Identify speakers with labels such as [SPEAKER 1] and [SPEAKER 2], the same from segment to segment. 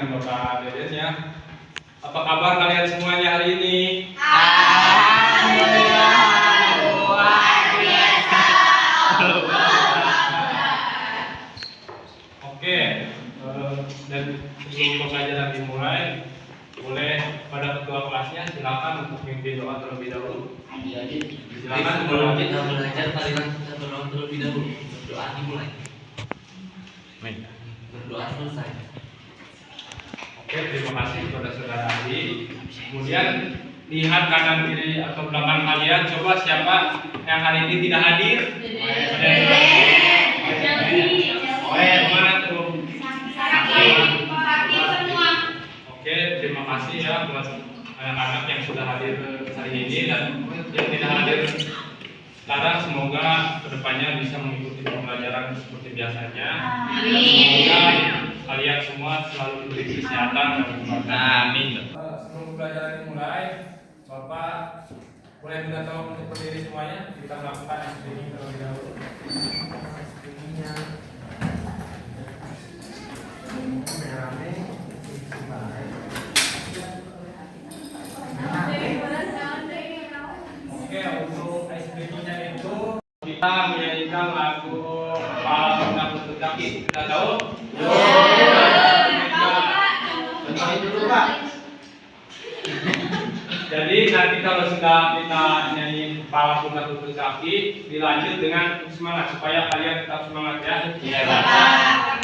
[SPEAKER 1] dengan Bapak Deden ya. Apa kabar kalian semuanya hari ini?
[SPEAKER 2] Alhamdulillah luar biasa.
[SPEAKER 1] Oke, dan sebelum pembelajaran dimulai, boleh pada ketua kelasnya silakan untuk memimpin doa terlebih dahulu.
[SPEAKER 2] Silakan sebelum kita belajar, marilah kita berdoa terlebih dahulu. Berdoa dimulai. Berdoa selesai.
[SPEAKER 1] Oke, terima kasih kepada saudara Adi. Kemudian lihat kanan kiri atau belakang kalian. Coba siapa yang hari ini tidak hadir? Oke, terima kasih ya buat anak-anak yang sudah hadir hari ini dan yang tidak hadir sekarang. Semoga kedepannya bisa mengikuti pembelajaran seperti biasanya. Semoga kalian semua selalu diberi kesehatan dan keberkahan. Amin. Sebelum pembelajaran dimulai, Bapak boleh minta tolong untuk berdiri semuanya. Kita melakukan screening terlebih dahulu. Oke, untuk screeningnya itu kita menyanyikan lagu Kepala Pundak Lutut Kaki. Kita tahu? Jadi nanti kalau sudah kita nyanyi Kepala Pundak Lutut Kaki, dilanjut dengan semangat supaya kalian tetap semangat ya. Iya, Bapak.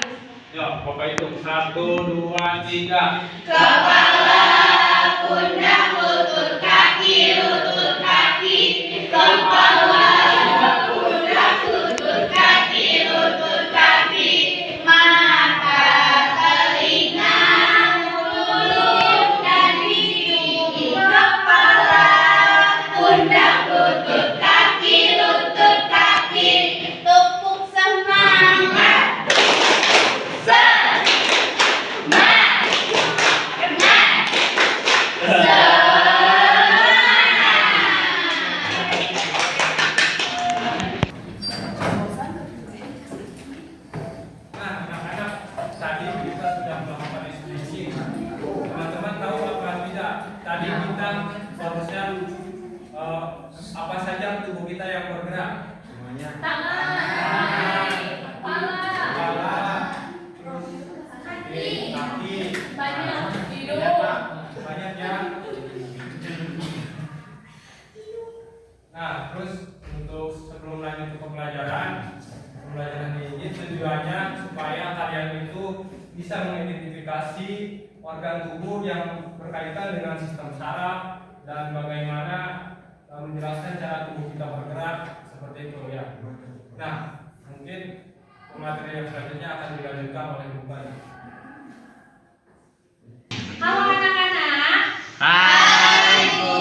[SPEAKER 1] Yuk, Bapak itu 1, 2, 3.
[SPEAKER 2] Kepala, pundak, lutut kaki, kepala, pundak, lutut kaki, mata, telinga, mulut, dan hidung. Kepala, pundak, lutut kaki, tepuk semangat.
[SPEAKER 1] Apa saja tubuh kita yang bergerak? Semuanya.
[SPEAKER 2] Tangan,
[SPEAKER 1] Kepala, terus
[SPEAKER 2] kaki,
[SPEAKER 1] banyak,
[SPEAKER 2] hidung.
[SPEAKER 1] banyak ya. Nah, terus untuk sebelum lanjut ke pembelajaran ini tujuannya supaya kalian itu bisa mengidentifikasi organ tubuh yang berkaitan dengan sistem saraf dan bagaimana menjelaskan cara tubuh kita bergerak seperti itu ya. Nah, mungkin materi yang selanjutnya akan dilanjutkan oleh Bu Fani.
[SPEAKER 3] Halo anak-anak.
[SPEAKER 2] Hai, Bu.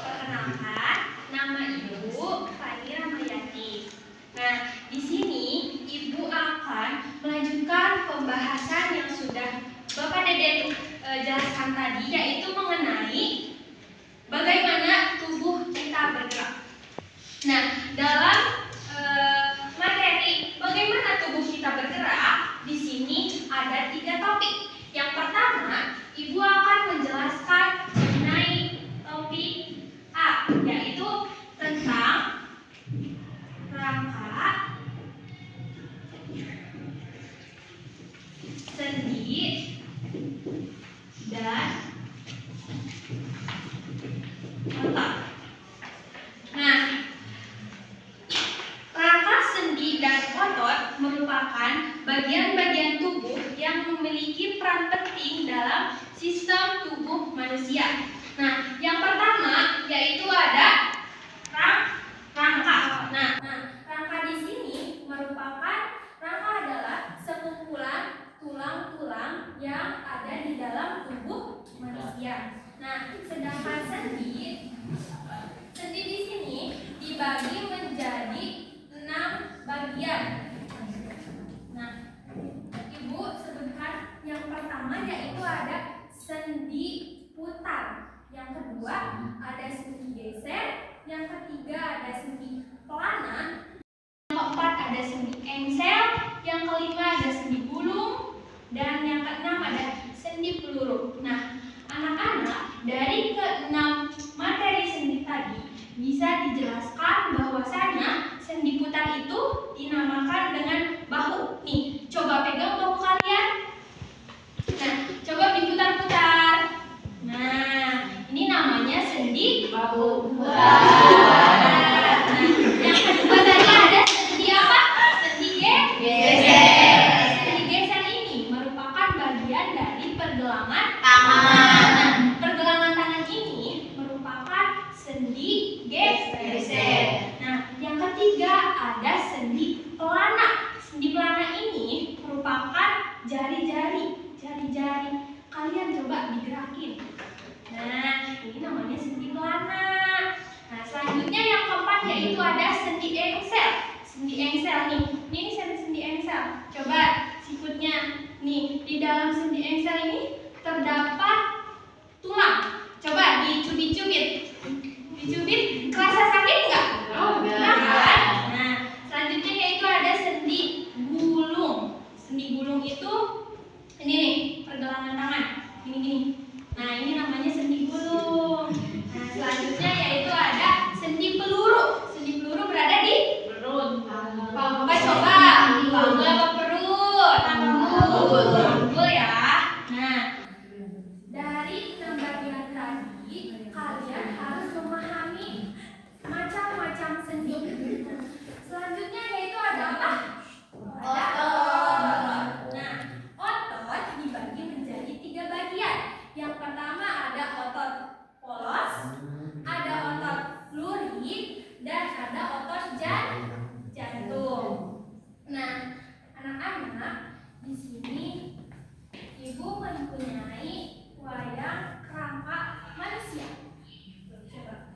[SPEAKER 3] Perkenalkan, nama Ibu Fani Ramayati. Nah, di sini Ibu akan melanjutkan pembahasan yang sudah Bapak Deden jelaskan tadi, yaitu mengenai bagaimana tubuh kita bergerak. Nah, dalam materi bagaimana tubuh kita bergerak, di sini ada 3 topik. Yang pertama, Ibu akan menjelaskan mengenai topik A, yaitu tentang rangka, sendi, dan otak. Nah, rangka, sendi, dan otot merupakan bagian-bagian tubuh yang memiliki peran penting dalam sistem tubuh manusia. Nah, yang pertama yaitu ada rangka. Nah, rangka di sini merupakan rangka adalah sekumpulan tulang-tulang yang ada di dalam tubuh manusia. Nah, sedangkan sendi di sini dibagi menjadi 6 bagian. Nah, Ibu sebutkan yang pertama yaitu ada sendi putar, yang kedua ada sendi geser, yang ketiga ada sendi pelana, yang keempat ada sendi engsel, yang kelima ada sendi gulung, dan yang keenam ada coba digerakin. Nah, ini namanya sendi pelana. Nah, selanjutnya yang keempat yaitu ada sendi engsel. Sendi engsel nih. Ini sendi engsel. Coba sikutnya. Nih, di dalam sendi engsel ini terdapat tulang. Coba dicubit-cubit. Dicubit, kerasa sakit nggak? Enggak kan? Nah, selanjutnya yaitu ada sendi gulung. Sendi gulung itu ini nih, pergelangan tangan. Gini-gini. Nah, ini namanya sendi gulung. Nah, selanjutnya yaitu ada sendi peluru. Sendi peluru berada di perut. Coba panggul apa perut? Panggul ya. Nah, dari 6 bagian tadi kalian harus memahami macam-macam sendi. Selanjutnya yaitu ada apa? Otot. Nah, otot dibagi menjadi 3 bagian. Yang pertama ada otot polos, ada otot lurik, dan ada otot jantung. Nah, anak-anak, di sini ibu mempunyai wayang kerangka manusia. Coba.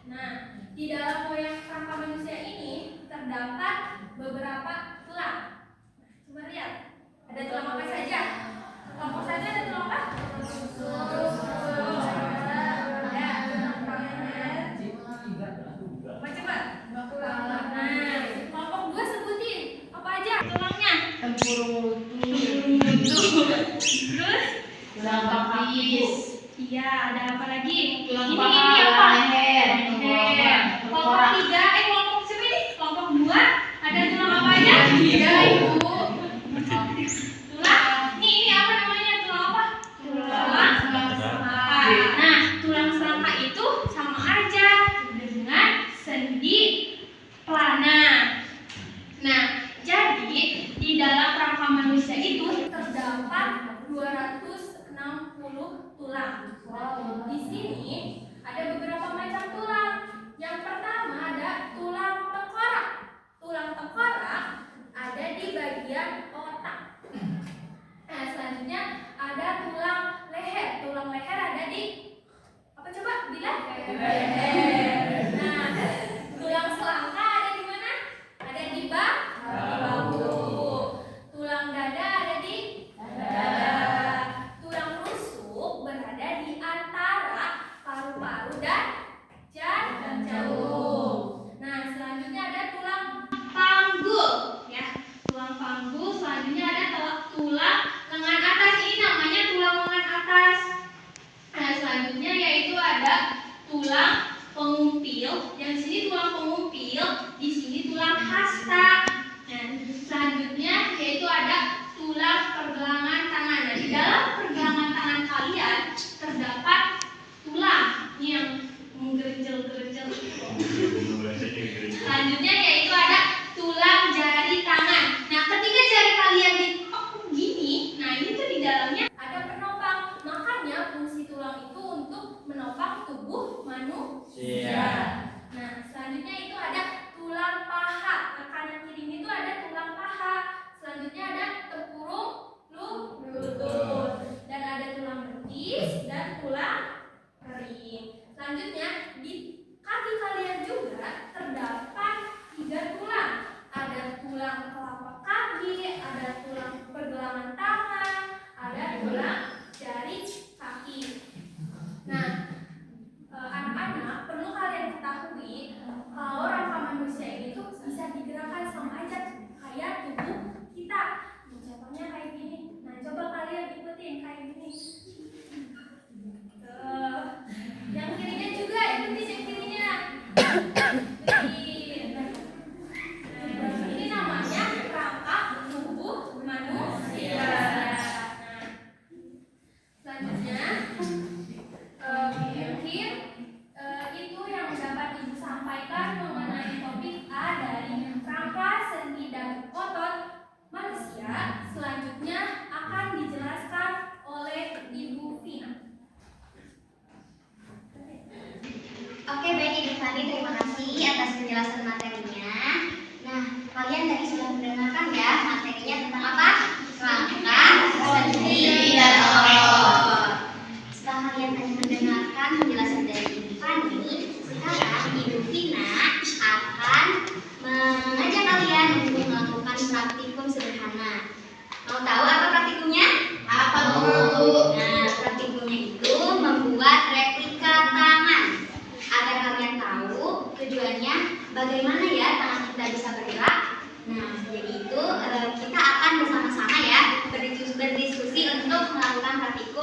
[SPEAKER 3] Nah, di dalam wayang kerangka manusia ini terdapat beberapa tulang. Coba lihat, ada tulang apa saja? Kelompok saja ada tulang apa? Coba. Nah, kelompok 2 sebutin apa aja tulangnya?
[SPEAKER 4] Tempurung
[SPEAKER 3] Terus
[SPEAKER 4] tulang pakis,
[SPEAKER 3] iya, ada apa lagi?
[SPEAKER 4] tulang
[SPEAKER 3] Ini
[SPEAKER 4] paha,
[SPEAKER 3] apa?
[SPEAKER 4] leher,
[SPEAKER 3] Leher. Kelompok
[SPEAKER 4] tengkorak.
[SPEAKER 3] 3, kelompok siapa ini? Kelompok 2 ada tulang apa aja?
[SPEAKER 4] Iya, Ibu.
[SPEAKER 3] Tulang. Ini apa namanya? Tulang apa? Tulang selangka. Nah, tulang selangka itu sama aja dengan sendi pelana. Nah, jadi di dalam rangka manusia itu terdapat 260 tulang. Di sini ada beberapa macam tulang. Yang pertama ada tulang tengkorak. Tulang tengkorak ada di bagian otak. Nah, selanjutnya ada tulang leher. Tulang leher ada di apa coba? Di leher. Nah, tulang selangka ada di mana? Ada di bahu. Tulang dada ada di dada. Tulang rusuk berada di antara paru-paru dan jantung. Nah, selanjutnya ada tulang panggul ya. Tulang panggul selanjutnya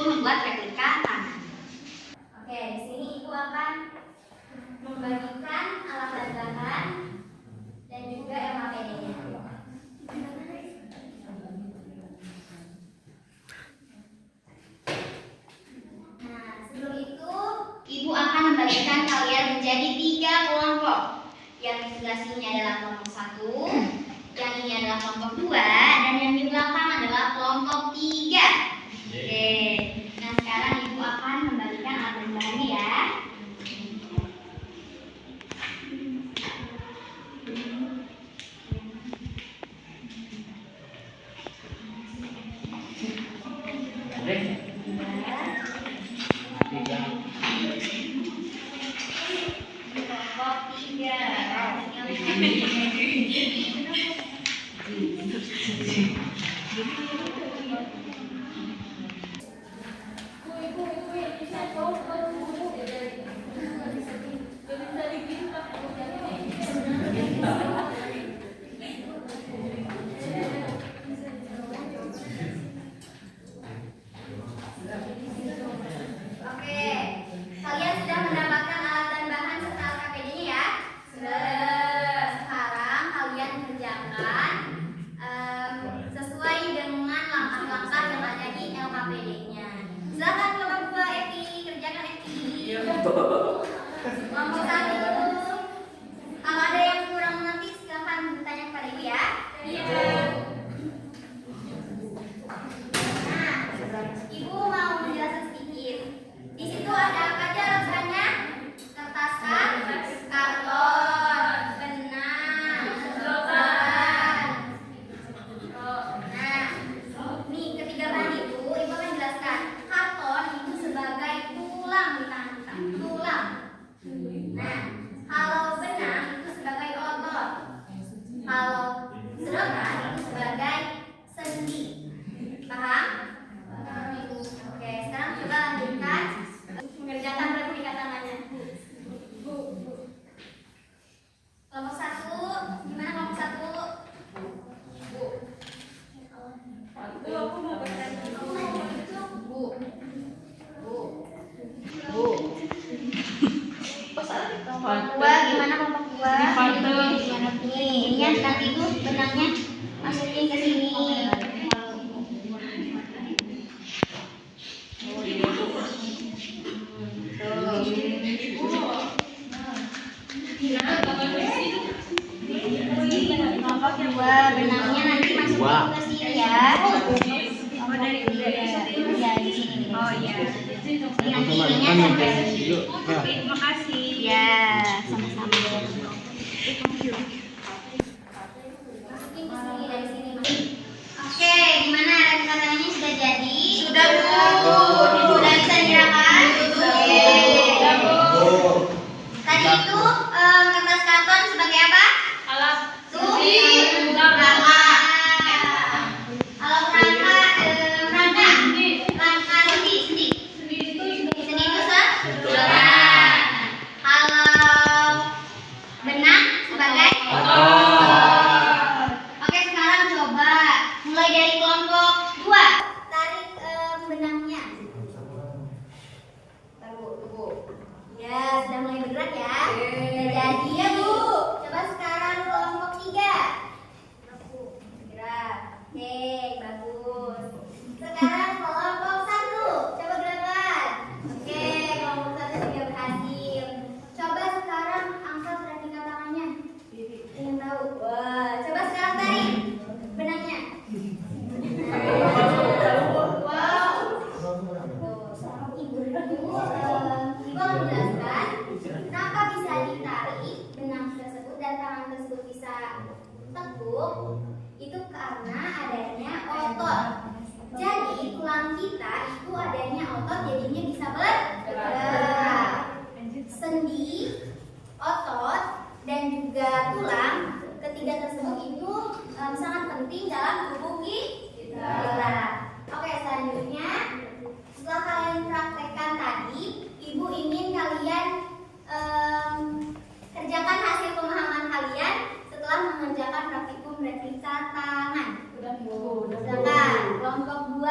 [SPEAKER 5] membuat replika tangan. Oke, di sini ibu akan membagikan alat bahan dan juga MAPD-nya. Nah, sebelum itu ibu akan membagikan kalian menjadi 3 kelompok. Yang di sebelah sini adalah kelompok 1, yang ini adalah kelompok 2, dan yang di belakang adalah kelompok 3. Oke, nah sekarang ibu akan membagikan alat bahannya ya. Kelompok 3. Oke, kalian sudah mendapatkan alat dan bahan serta LKPD-nya ya? Sudah. Sekarang kalian kerjakan sesuai dengan langkah-langkah yang ada di LKPD-nya. Silakan kelompok 2 Evi, kerjakan Evi. Kelompok 1, kalau ada yang kurang mengerti silakan bertanya kepada ibu ya. Nah, ibu mau menjelaskan sedikit. Di situ ada apa aja rasanya? Kertas karton, benang, sedotan. Nah, nih ketiga bahan itu ibu akan jelaskan. Karton itu sebagai tulang di tangan kita, tulang. Nah, kalau benang itu sebagai otot. Kalau sedotan itu sebagai sendi. Paham? Oke, sekarang coba lanjutkan mengerjakan replika tangannya. Kelompok 1, gimana kelompok 1? Aku mau bertanya. Kelompok 2, gimana kelompok 2? Nih, ini ya, nanti ibu benangnya masukin ke sini. Kelompok 2, benangnya nanti masukin ke sini ya. Ya, di sini. Oh iya. Yang ininya sampai sini. Terima kasih. Ya, sama-sama. Masukin ke sini dari sini. Oke, gimana rencananya sudah jadi? Sudah, Bu. Sudah bisa digerakkan? Tadi itu kertas karton sebagai apa? Alat rangka. Alat rangka sendi. Sendi itu sedotan. Kalau benang sebagai Oke, sekarang coba mulai dari kelompok 2. Tarik benangnya. Tunggu. Ya, sudah mulai bergerak ya. Sudah jadi ya, Bu. Coba sekarang kelompok 3. Gerak. Oke, bagus. Sekarang kelompok 1. Coba gerakan. Oke, kelompok 1 juga berhasil. Coba sekarang angkat replika tangannya. Ingin tahu? Wah, coba sekarang tarik benangnya. Wow. Ibu akan menjelaskan kenapa bisa ditarik benang tersebut dan tangan tersebut bisa tekuk. Itu karena adanya otot. Jadi tulang kita itu adanya otot, jadinya bisa bergerak. Sendi, otot, dan juga tulang, ketiga tersebut itu sangat penting dalam tubuh kita. Oke, selanjutnya setelah kalian praktekkan tadi, ibu ingin kalian kerjakan hasil pemahaman kalian setelah mengerjakan praktikum replika tangan. Silakan kelompok 2.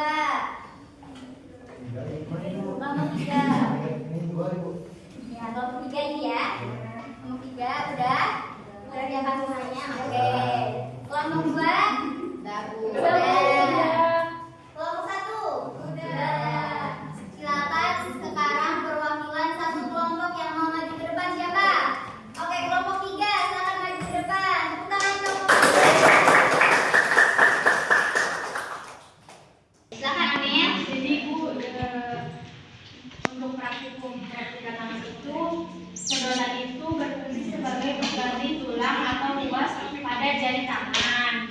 [SPEAKER 3] Untuk praktikum replika tangan itu, sedotan itu berfungsi sebagai pengganti tulang atau ruas pada jari tangan.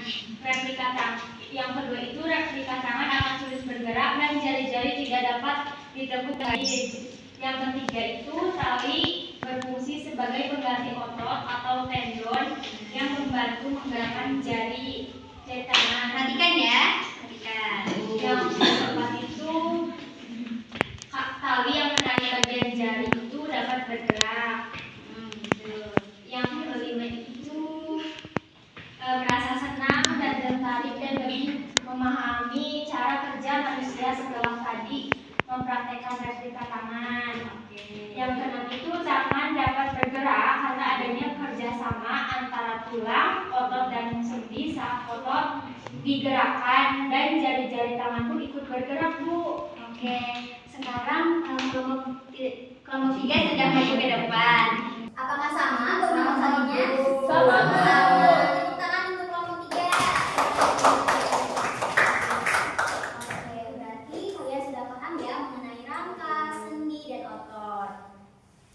[SPEAKER 3] Yang kedua itu replika tangan akan sulit bergerak dan jari-jari tidak dapat ditekuk lagi. Yang ketiga itu tali berfungsi sebagai pengganti otot atau tendon yang membantu menggerakkan jari tangan.
[SPEAKER 5] Perhatikan ya, perhatikan.
[SPEAKER 3] Yang keempat itu tali yang menarik bagian jari itu dapat bergerak. Yang kelima itu merasa senang dan tertarik dan lebih memahami cara kerja manusia setelah tadi mempraktekkan replika tangan. Yang keenam itu tangan dapat bergerak karena adanya kerjasama antara tulang, otot, dan sendi saat otot digerakkan dan jari-jari tangan pun ikut bergerak, Bu.
[SPEAKER 5] Oke, sekarang kelompok 3 sudah maju ke depan. Apakah sama beberapa kalinya?
[SPEAKER 3] Sama.
[SPEAKER 5] Tepuk tangan untuk kelompok 3. Oke, berarti kalian sudah paham ya mengenai rangka, sendi, dan otot.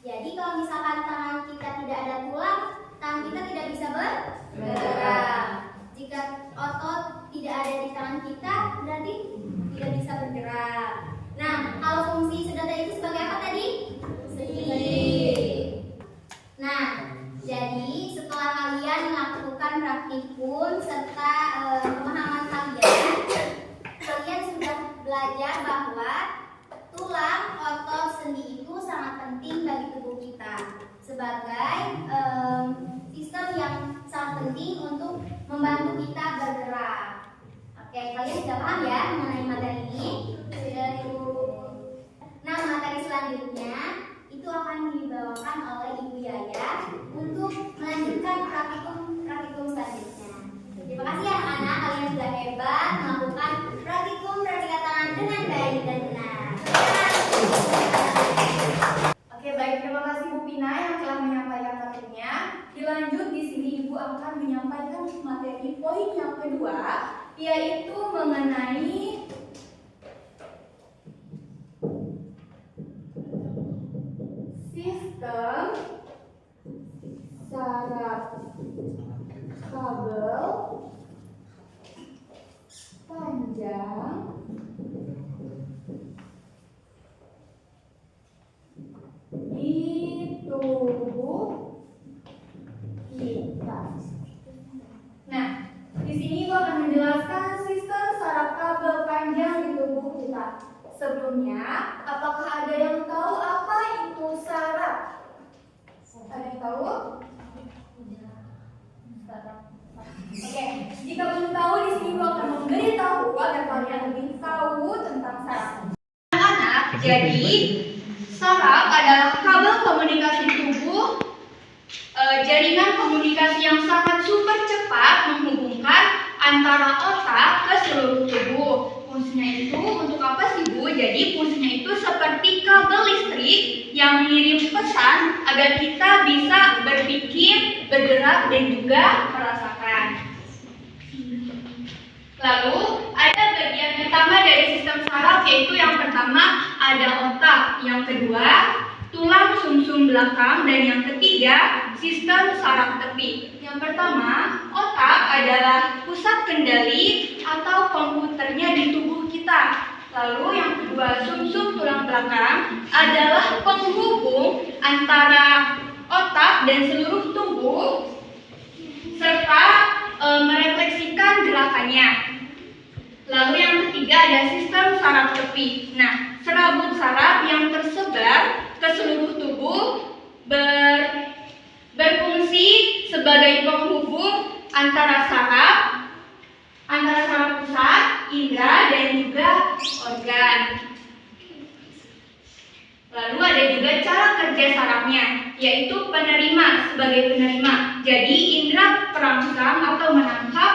[SPEAKER 5] Jadi kalau misalkan tangan kita tidak ada tulang, tangan kita tidak bisa bergerak. Jika otot tidak ada di tangan kita, berarti tidak bisa bergerak. Nah, kalau fungsi sedotan itu sebagai apa tadi? Sendi. Nah, jadi setelah kalian melakukan praktikum serta pemahaman kalian sudah belajar bahwa tulang, otot, sendi itu sangat penting bagi tubuh kita sebagai sistem yang sangat penting untuk membantu kita bergerak. Oke, kalian sudah paham ya mengenai materi ini? Nah, materi selanjutnya itu akan dibawakan oleh Ibu Yaya untuk melanjutkan praktikum selanjutnya. Terima kasih anak-anak, kalian sudah hebat melakukan praktikum replika tangan dengan baik dan benar.
[SPEAKER 6] Oke, baik, terima kasih Bu Pina yang telah menyampaikan materinya. Dilanjut di sini Ibu akan menyampaikan materi poin yang kedua, yaitu mengenai sistem saraf kabel panjang di tubuh kita. Nah, di sini gua akan menjelaskan sistem saraf kabel panjang di tubuh kita. Sebelumnya, apakah ada yang tahu apa itu saraf? Ada yang tahu? Oke, jika belum tahu di sini gua akan memberitahu agar kalian lebih tahu tentang saraf.
[SPEAKER 3] Anak-anak, jadi saraf adalah kabel komunikasi tubuh, jaringan komunikasi yang sangat super cepat menghubungkan antara otak ke seluruh tubuh. Fungsinya itu untuk apa sih Bu? Jadi fungsinya itu seperti kabel listrik yang mengirim pesan agar kita bisa berpikir, bergerak, dan juga merasakan. Lalu ada bagian utama dari sistem saraf, yaitu yang pertama ada otak, yang kedua tulang sumsum belakang, dan yang ketiga sistem saraf tepi. Yang pertama, otak adalah pusat kendali atau komputernya di tubuh kita. Lalu yang kedua, sumsum tulang belakang adalah penghubung antara otak dan seluruh tubuh serta merefleksikan gerakannya. Lalu yang ketiga ada sistem saraf tepi. Nah, serabut saraf yang tersebar ke seluruh tubuh berfungsi sebagai penghubung antara saraf pusat, indera, dan juga organ. Lalu ada juga cara kerja sarafnya, yaitu penerima sebagai penerima. Jadi indera perangsang atau menangkap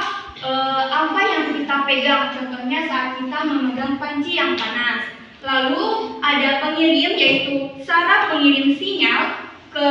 [SPEAKER 3] apa yang kita pegang, contohnya saat kita memegang panci yang panas. Lalu ada pengirim, yaitu saraf pengirim sinyal ke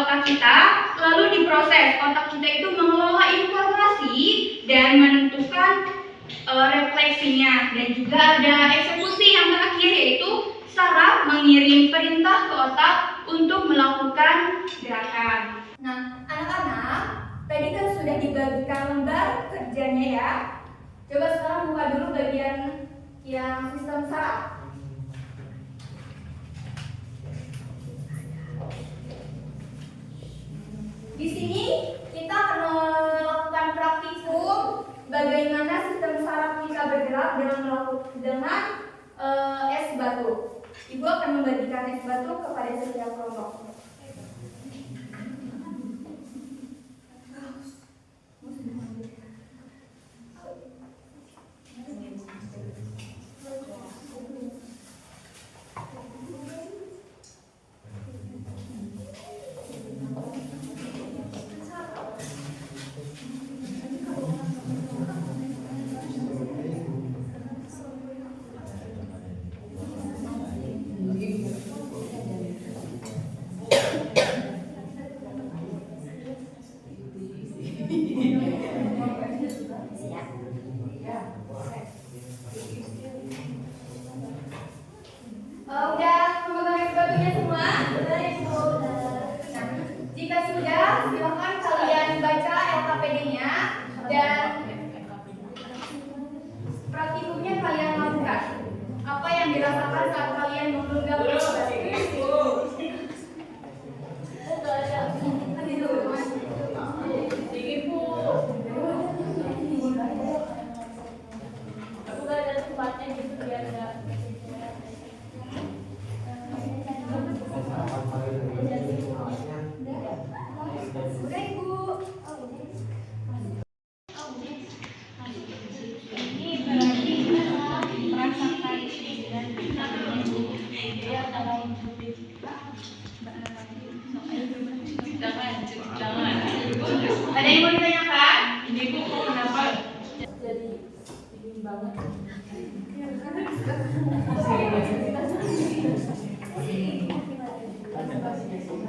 [SPEAKER 3] otak kita, lalu diproses. Otak kita itu mengelola informasi dan menentukan refleksinya. Dan juga ada eksekusi yang terakhir, yaitu
[SPEAKER 6] saraf mengirim perintah ke otak untuk melakukan gerakan. Nah, anak-anak, tadi kan sudah dibagikan lembar kerjanya ya. Coba sekarang buka dulu bagian yang sistem saraf. Di sini kita akan melakukan praktikum bagaimana sistem saraf kita bergerak dengan es batu. Ibu akan membagikan es batu kepada setiap kelompok. Udah memegang es batunya semua? Nah, jika sudah, silakan kalian baca LKPD-nya dan praktikumnya kalian lakukan. Apa yang dirasakan saat kalian memegang es batu? Udah Ibu.
[SPEAKER 3] Ini berarti merasakan
[SPEAKER 6] Ada yang mau ditanyakan?
[SPEAKER 4] Ini kok kenapa jadi dingin banget?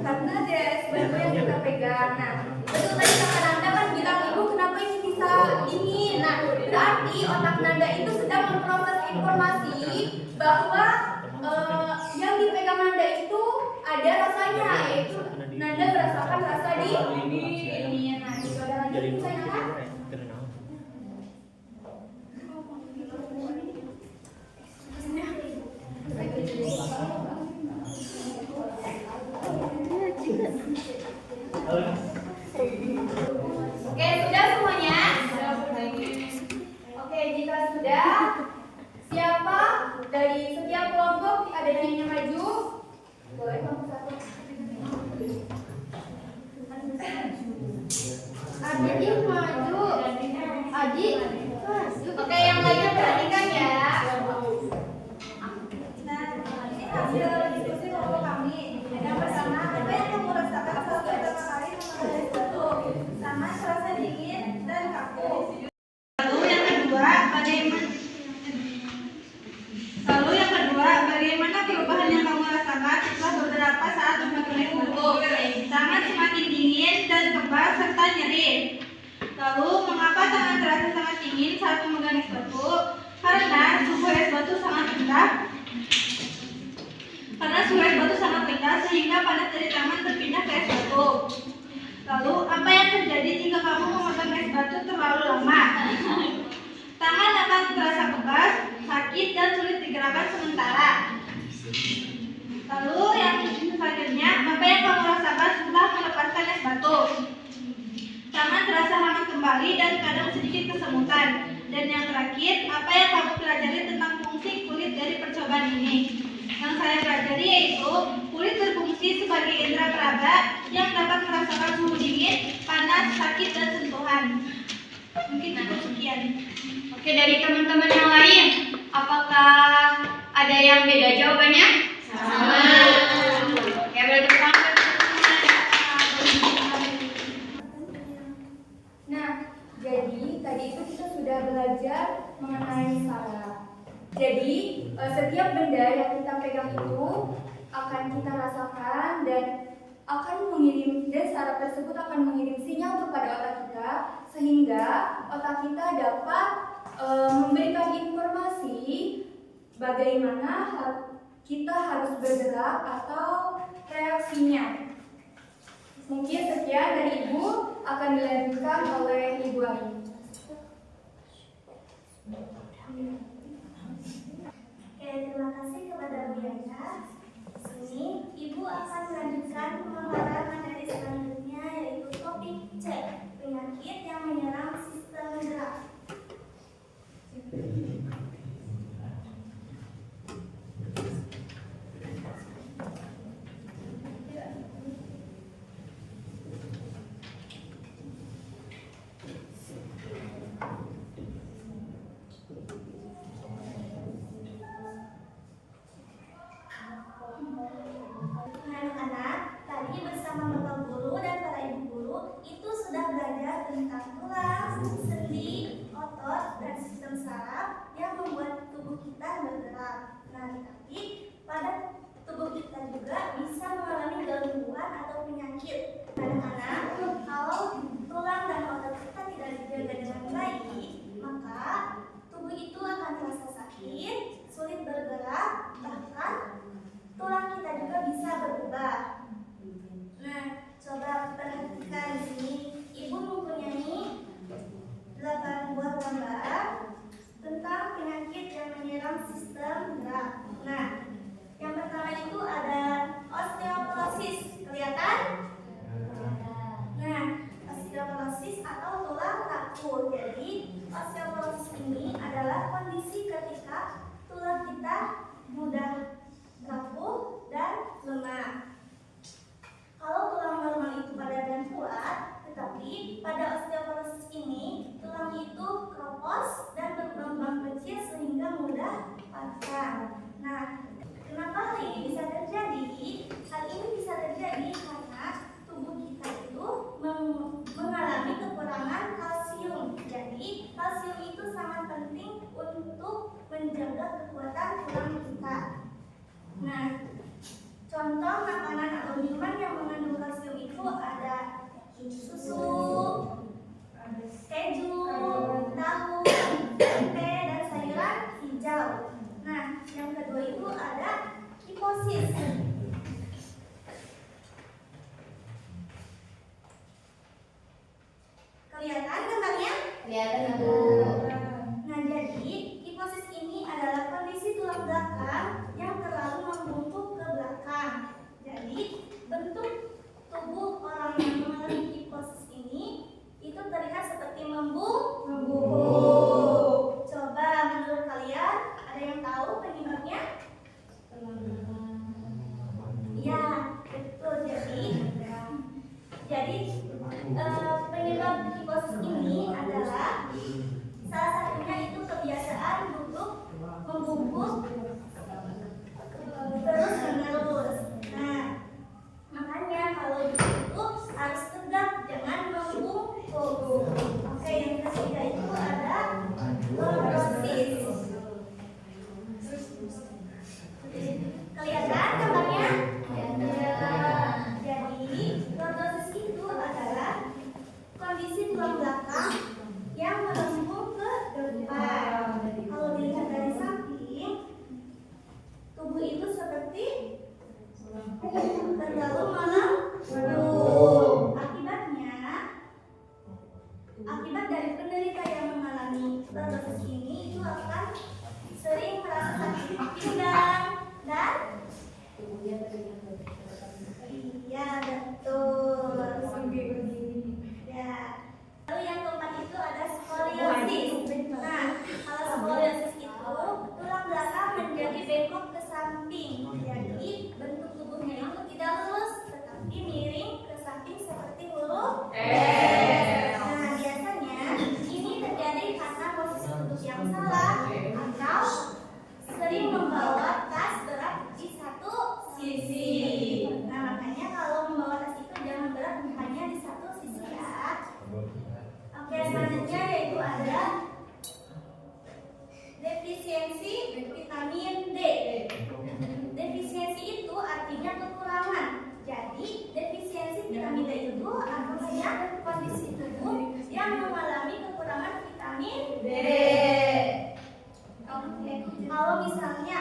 [SPEAKER 6] Karena ada es batu yang kita pegang. Nah, betul tadi kakak Nanda kan bilang, Ibu kenapa ini bisa dingin? Nah, berarti otak Nanda itu sedang memproses informasi bahwa yang dipegang Nanda itu ada rasanya, yaitu Nanda merasakan rasa dingin. Nah, jika ada lagi pertanyaan? Oke, sudah semuanya? Oke, jika sudah, siapa dari setiap kelompok ada yang ingin maju? Boleh kelompok satu. Adik maju. Adik maju. Oke, yang lainnya perhatikan ya. Nah, ini hasil diskusi kelompok kami. Yang pertama, apa yang kamu rasakan saat pertama kali mengenai es batu? Sama rasa dingin dan kaku.
[SPEAKER 7] Lalu yang kedua, bagaimana perubahan yang kamu rasakan setelah beberapa saat memakai es batu? Tangan semakin dingin dan kebas serta nyeri. Lalu, mengapa tangan terasa sangat dingin saat memegang es batu? Karena suhu es batu sangat rendah. Sehingga panas dari tangan terpindah ke es batu. Lalu, apa yang terjadi jika kamu memegang es batu terlalu lama? Tangan akan terasa kebas, sakit, dan sulit digerakkan sementara. Lalu yang selanjutnya, apa yang kamu rasakan setelah melepaskan es batu? Tangan terasa hangat kembali dan kadang sedikit kesemutan. Dan yang terakhir, apa yang kamu pelajari tentang fungsi kulit dari percobaan ini? Yang saya pelajari yaitu kulit berfungsi sebagai indera peraba yang dapat merasakan suhu dingin, panas, sakit, dan sentuhan. Mungkin cukup sekian.
[SPEAKER 6] Oke, dari teman-teman yang lain, apakah ada yang beda jawabannya? Sama. Oke, boleh tepuk tangan. Nah, jadi tadi itu kita sudah belajar mengenai saraf. Jadi, setiap benda yang kita pegang itu akan kita rasakan dan saraf tersebut akan mengirim sinyal kepada otak kita sehingga otak kita dapat memberikan informasi bagaimana kita harus bergerak atau reaksinya. Mungkin sekian dari Ibu, akan dilanjutkan oleh Ibu Ari.
[SPEAKER 5] Oke, terima kasih kepada Bu Yaya. Sini, Ibu akan melanjutkan pemaparan materi selanjutnya, yaitu topik C, penyakit yang menyerang sistem gerak. Anak-anak, tadi bersama Bapak Guru dan para Ibu Guru itu sudah belajar tentang tulang, sendi, otot, dan sistem saraf yang membuat tubuh kita bergerak. Nah, tapi pada tubuh kita juga bisa mengalami gangguan atau penyakit. Anak-anak, kalau tulang dan otot kita tidak dijaga dengan baik, maka tubuh itu akan terasa sakit, sulit bergerak, bahkan tulang kita juga bisa berubah. Nah, coba perhatikan di sini. Ibu mempunyai 8 buah gambar tentang penyakit yang menyerang sistem gerak. Nah, yang pertama itu ada osteoporosis. Kelihatan? Nah, osteoporosis atau tulang rapuh. Jadi, osteoporosis ini adalah kondisi ketika tulang kita mudah rapuh dan lemah. Kalau tulang normal itu padat dan kuat, tetapi pada osteoporosis ini tulang itu keropos dan bergelombang kecil sehingga mudah patah. Nah, kenapa hal ini bisa terjadi? Hal ini bisa terjadi karena tubuh kita itu mengalami kekurangan kalsium. Jadi, kalsium itu sangat penting untuk menjaga kekuatan tulang kita. Nah, contoh makanan atau minuman yang mengandung kalsium itu ada susu, keju, tahu, tempe, dan sayuran hijau. Nah, yang kedua itu ada kiposis. Kelihatan gambarnya?
[SPEAKER 6] Kelihatan, Ibu.
[SPEAKER 5] Nah, jadi kiposis ini adalah kondisi tulang belakang yang terlalu membungkuk ke belakang. Jadi, bentuk tubuh orang yang mengalami kiposis ini itu terlihat seperti membungkuk. Coba menurut kalian, ada yang tahu penyebabnya? Ya, betul. Jadi penyebab kiposis ini adalah salah satunya itu kebiasaan duduk membungkuk terus menerus. Nah, makanya kalau duduk harus tegak, jangan membungkuk. Oke, yang ketiga itu ada lordosis. Kelihatan gambarnya? Jadi, lordosis itu adalah kondisi tulang belakang yang melengkung ke depan. Kalau dilihat dari samping, tubuh itu seperti terlalu melengkung. Akibat dari penderita yang mengalami lordosis ini itu akan sering merasa sakit pinggang dan iya, betul. Ya. Lalu yang keempat itu ada skoliosis. Nah, kalau skoliosis itu tulang belakang menjadi bengkok ke samping. Jadi bentuk tubuhnya itu tidak lurus, tetapi miring ke samping seperti huruf S. Nah, biasanya ini terjadi karena posisi duduk yang salah atau sering membawa tas berat di satu sisi. Nah, makanya kalau membawa tas itu jangan berat hanya di satu sisi ya. Oke, selanjutnya yaitu ada defisiensi vitamin D. Defisiensi itu artinya kekurangan. Jadi, defisiensi vitamin D itu artinya kondisi tubuh yang mengalami kekurangan vitamin D. Oke, kalau misalnya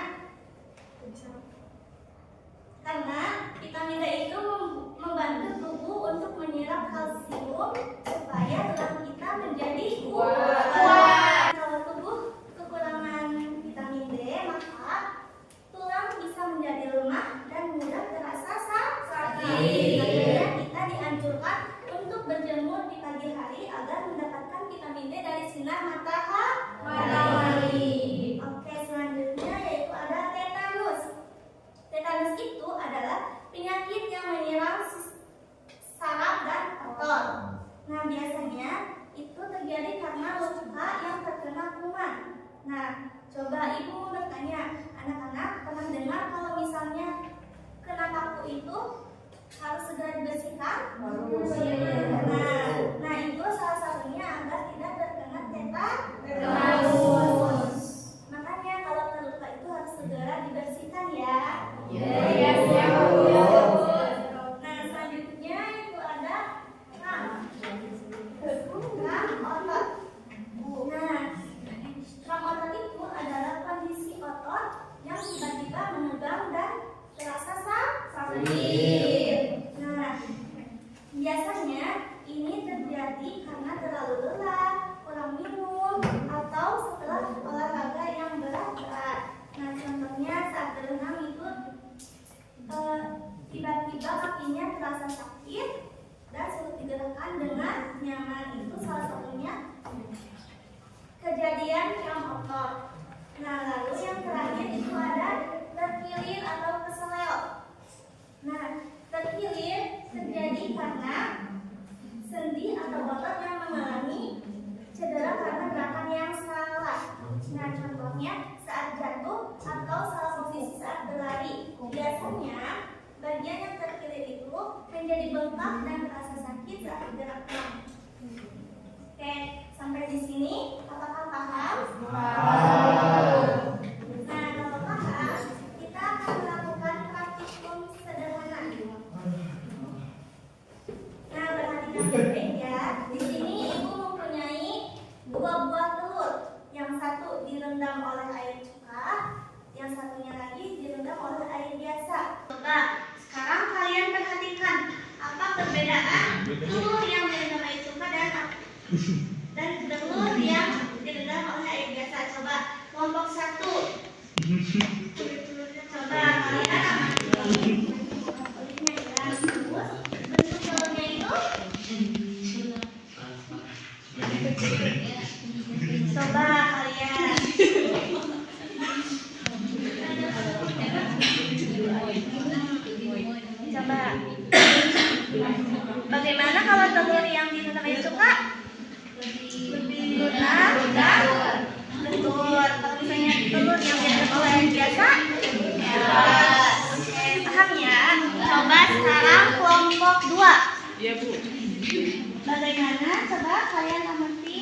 [SPEAKER 5] Nah itu salah satunya agar tidak terkena tetanus. Makanya kalau terluka itu harus segera dibersihkan ya. Nah selanjutnya itu ada ram otot. Nah ram otot itu adalah kondisi otot yang tiba-tiba menegang dan terasa sakit. Nah biasanya ini terjadi karena terlalu lelah, kurang minum, atau setelah olahraga yang berat-berat. Nah contohnya saat berenang itu tiba-tiba kakinya terasa sakit dan sulit digerakkan dengan nyaman. Itu salah satunya kejadian ram otot. Nah lalu yang terakhir itu ada terkilir atau keseleo. Nah terkilir terjadi karena sendi atau otot yang mengalami cedera karena gerakan yang salah. Nah contohnya saat jatuh atau salah posisi saat berlari. Biasanya bagian yang terkilir itu menjadi bengkak dan terasa sakit saat digerakkan. Oke, sampai di sini apakah paham? Nah, kalau paham, kita akan melakukan praktikum sederhana. Nah, perhatikan baik ya. Di sini ibu mempunyai 2 buah telur. Yang satu direndam oleh air cuka, yang satunya lagi direndam oleh air biasa. Coba sekarang kalian perhatikan apa perbedaan telur yang direndam air cuka dan telur yang direndam oleh air biasa. Coba kelompok 1. Coba kalian amati kulitnya ya. Bentuk telurnya itu coba kalian coba bagaimana kalau telur yang direndam air cuka? Lebih lunak dan lentur. Kalau misalnya telur yang direndam oleh air biasa? Oke, paham ya? Coba sekarang kelompok 2.
[SPEAKER 4] Iya, Bu.
[SPEAKER 5] Bagaimana? Coba kalian amati.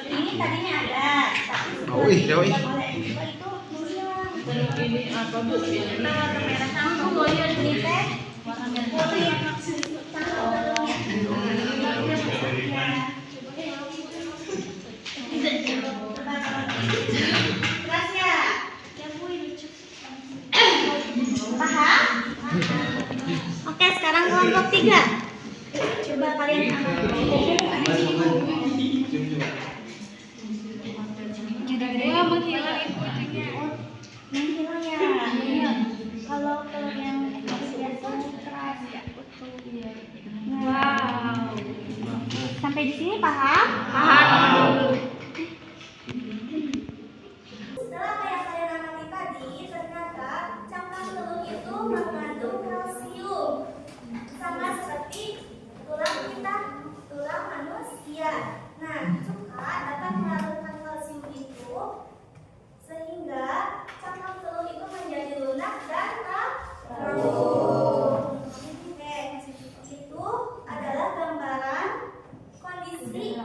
[SPEAKER 5] Ini tadinya ada, tapi setelah oleh itu menghilang.
[SPEAKER 4] Ini apa, Bu?
[SPEAKER 5] Telur merah campur ini teh kulit campur keras ya? Paham? Oke, sekarang kelompok 3. Coba kalian menghilang ya. Kalau telur yang biasa keras ya. Wow. Sampai di sini paham? Paham. Setelah kayak kalian amati tadi, ternyata cangkang telur itu mengandung kalsium. Sama seperti tulang kita, tulang manusia. Nah, cuka dapat melarutkan kalsium itu sehingga cangkang telur itu menjadi lunak dan terus. Oke, itu adalah gambaran kondisi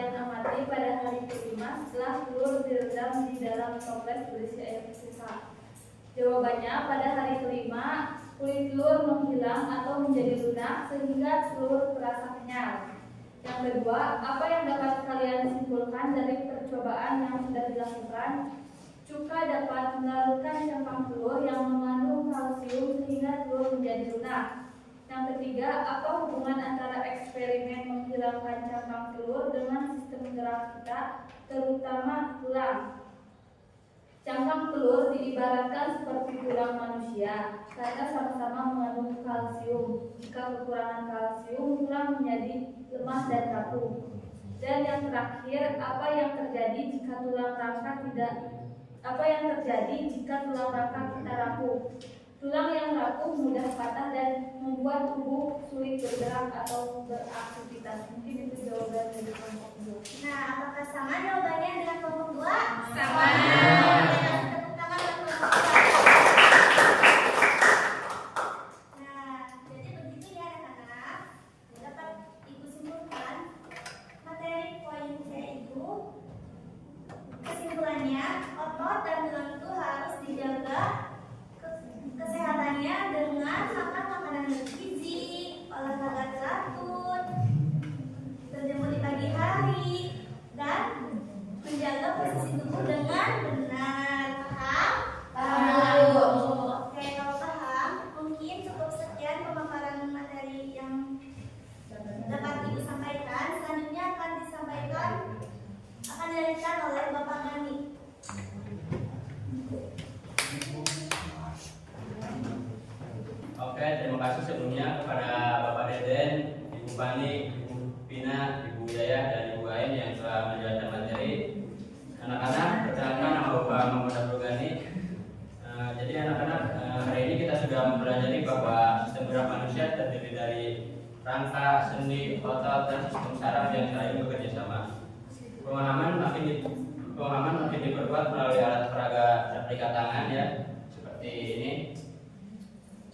[SPEAKER 6] kalian amati pada hari kelima setelah telur direndam di dalam toples berisi air sisa? Jawabannya, pada hari kelima kulit telur menghilang atau menjadi lunak sehingga telur terasa kenyal. Yang kedua, apa yang dapat kalian simpulkan dari percobaan yang sudah dilakukan? Cuka dapat melarutkan cangkang telur yang mengandung kalsium sehingga telur menjadi lunak. Yang ketiga, apa hubungan antara eksperimen menghilangkan cangkang telur dengan sistem gerak kita, terutama tulang? Cangkang telur diibaratkan seperti tulang manusia karena sama-sama mengandung kalsium. Jika kekurangan kalsium, tulang menjadi lemah dan rapuh. Dan yang terakhir, apa yang terjadi jika tulang rangka kita rapuh? Tulang yang rapuh mudah patah dan membuat tubuh sulit bergerak atau beraktivitas. Mungkin itu jawaban dari kelompok 2.
[SPEAKER 5] Nah, apakah sama jawabannya dengan kelompok 2?
[SPEAKER 3] Sama.
[SPEAKER 5] Tepuk tangan untuk kelompok 2. Nah, jadi begitu ya anak-anak. Dapat Ibu simpulkan materi poin C itu. Kesimpulannya, otot dan tulang itu harus dijaga kesehatannya dengan makan makanan bergizi, olahraga teratur, berjemur di pagi hari, dan menjaga posisi tubuh dengan benar. Paham?
[SPEAKER 6] Paham.
[SPEAKER 5] Oke, kalau paham, mungkin cukup sekian pemaparan materi yang dapat Ibu sampaikan. Selanjutnya akan dilanjutkan oleh Bapak Gani.
[SPEAKER 2] Oke, terima kasih sebelumnya kepada Bapak Deden, Ibu Pani, Ibu Pina, Ibu Yaya, dan Ibu Ain yang telah menjelaskan materi. Anak-anak, perkenalkan nama Bapak Muhammad Abdul Ghani. Jadi anak-anak, hari ini kita sudah mempelajari bahwa sistem gerak manusia terdiri dari rangka, sendi, otot, dan sistem saraf yang saling bekerja sama. Pemahaman makin diperkuat melalui alat peraga replika tangan ya, seperti ini.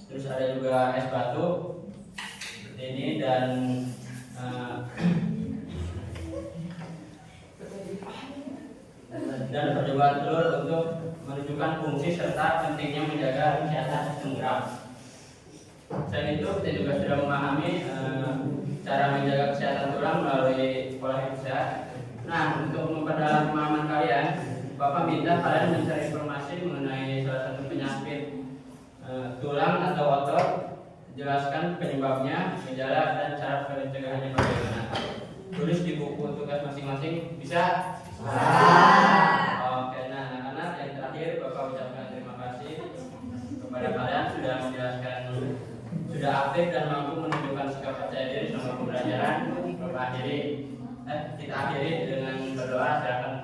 [SPEAKER 2] Terus ada juga es batu seperti ini dan percobaan telur untuk menunjukkan fungsi serta pentingnya menjaga kesehatan sistem gerak. Selain itu, kita juga sudah memahami cara menjaga kesehatan tulang melalui pola hidup sehat. Nah, untuk memperdalam pemahaman kalian, Bapak minta kalian mencari informasi mengenai salah satu penyakit tulang atau otot, jelaskan penyebabnya, gejala, dan cara pencegahannya bagaimana. Tulis di buku tugas masing-masing, bisa? Oke, nah anak-anak, yang terakhir Bapak ucapkan terima kasih kepada kalian sudah menjelaskan, sudah aktif dan mampu menunjukkan sikap percaya diri selama pembelajaran. Kita akhiri dengan berdoa. Silakan